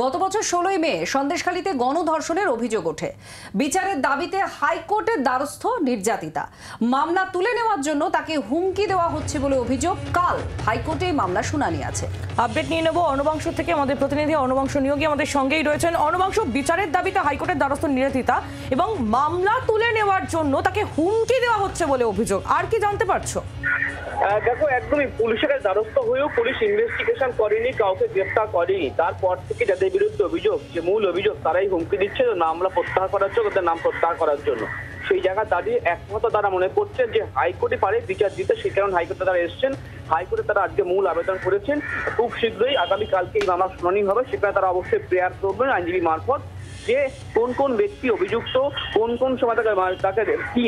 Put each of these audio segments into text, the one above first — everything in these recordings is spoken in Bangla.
গত বছর 16ই মে সন্দেশখালীতে গণধর্ষণের অভিযোগ ওঠে। বিচারের দাবিতে হাইকোর্টের দ্বারস্থ নির্যাতিতা। মামলা তুলে নেওয়ার জন্য তাকে হুমকি দেওয়া হচ্ছে বলে অভিযোগ। কাল হাইকোর্টে মামলা শুনানি আছে। আপডেট নিয়ে নেব অর্ণবাংশ থেকে। আমাদের প্রতিনিধি অর্ণবাংশ নিয়োগী আমাদের সঙ্গেই রয়েছেন। অর্ণবাংশ, বিচারের দাবিতে হাইকোর্টের দ্বারস্থ নির্যাতিতা এবং মামলা তুলে নেওয়ার জন্য তাকে হুমকি দেওয়া হচ্ছে বলে অভিযোগ। আর কি জানতে পারছো? দেখো, একদমই পুলিশের দ্বারস্থ হয়েও পুলিশ ইনভেস্টিগেশন করেনি, কাউকে গ্রেফতার করেনি। তারপর থেকে যাদের বিরুদ্ধে অভিযোগ, যে মূল অভিযোগ, তারাই হুমকি দিচ্ছে মামলা প্রত্যাহার করার জন্য, তাদের নাম প্রত্যাহার করার জন্য। সেই জায়গা দাঁড়িয়ে একমত তারা মনে করছেন যে হাইকোর্টে পারে বিচার দিতে, সেই কারণে হাইকোর্টে তারা এসছেন। হাইকোর্টে তারা আজকে মূল আবেদন করেছেন। খুব শীঘ্রই আগামীকালকে এই মামলা শুনানি হবে। সেখানে তারা অবশ্যই প্রেয়ার করবেন আইনজীবী মারফত, যে কোন কোন ব্যক্তি অভিযুক্ত, কোন কোন সময় তাকে কি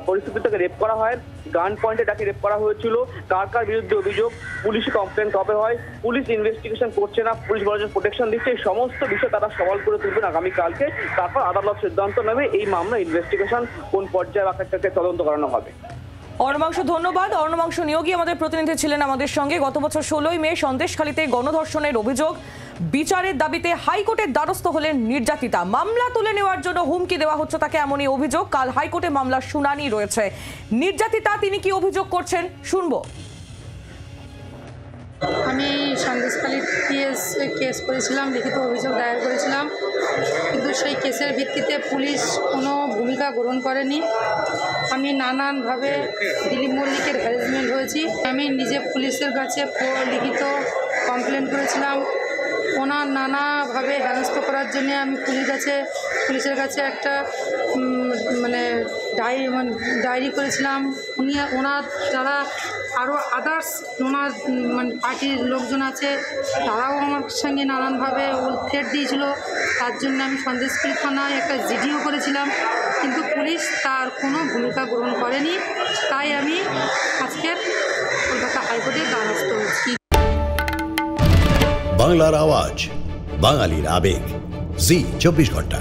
পরিস্থিতি থেকে রেপ করা হয়, গান পয়েন্টে তাকে রেপ করা হয়েছিল, কার কার বিরুদ্ধে অভিযোগ, পুলিশে কমপ্লেন কবে হয়, পুলিশ ইনভেস্টিগেশন করছে না, পুলিশ বড়জন প্রোটেকশন দিচ্ছে, এই সমস্ত বিষয় তারা সওয়াল করে তুলবেন আগামীকালকে। তারপর আদালত সিদ্ধান্ত নেবে এই মামলা ইনভেস্টিগেশন কোন পর্যায়ে বাকি তদন্ত করানো হবে। অর্ণবাংশ, ধন্যবাদ। অর্ণবাংশ নিয়োগী আমাদের প্রতিনিধি ছিলেন আমাদের সঙ্গে। গত বছর 16ই মে সন্দেশখালীতে গণধর্ষণের অভিযোগ। বিচারের দাবিতে হাইকোর্টের দ্বারস্থ হলেন নির্যাতিতা। মামলা তুলে নেওয়ার জন্য হুমকি দেওয়া হচ্ছে তাকে, এমনই অভিযোগ। কাল হাইকোর্টে মামলার শুনানি রয়েছে। নির্যাতিতা তিনি কি অভিযোগ করছেন শুনবো। আমি সন্দেশখালী কেস করেছিলাম, লিখিত অভিযোগ দায়ের করেছিলাম, কিন্তু সেই কেসের ভিত্তিতে পুলিশ কোনো ভূমিকা গ্রহণ করেনি। আমি নানানভাবে দিলীপ মল্লিকের হ্যারাসমেন্ট হয়েছি। আমি নিজে পুলিশের কাছে লিখিত কমপ্লেন করেছিলাম। ওনার নানাভাবে হেনস্থ করার জন্য আমি পুলিশের কাছে একটা ডায়েরি করেছিলাম। ওনার যারা আরও আদার্স ওনার পার্টির লোকজন আছে, তারাও আমার সঙ্গে নানানভাবে থ্রেট দিয়েছিল। তার জন্য আমি সন্দেশখালী থানায় একটা জিডিও করেছিলাম, কিন্তু পুলিশ তার কোনো ভূমিকা গ্রহণ করেনি। তাই আমি আজকের কলকাতা হাইকোর্টের দ্বারস্থ হচ্ছি। বাংলার আওয়াজ, বাঙালির আবেগ, জি 24 ঘন্টা।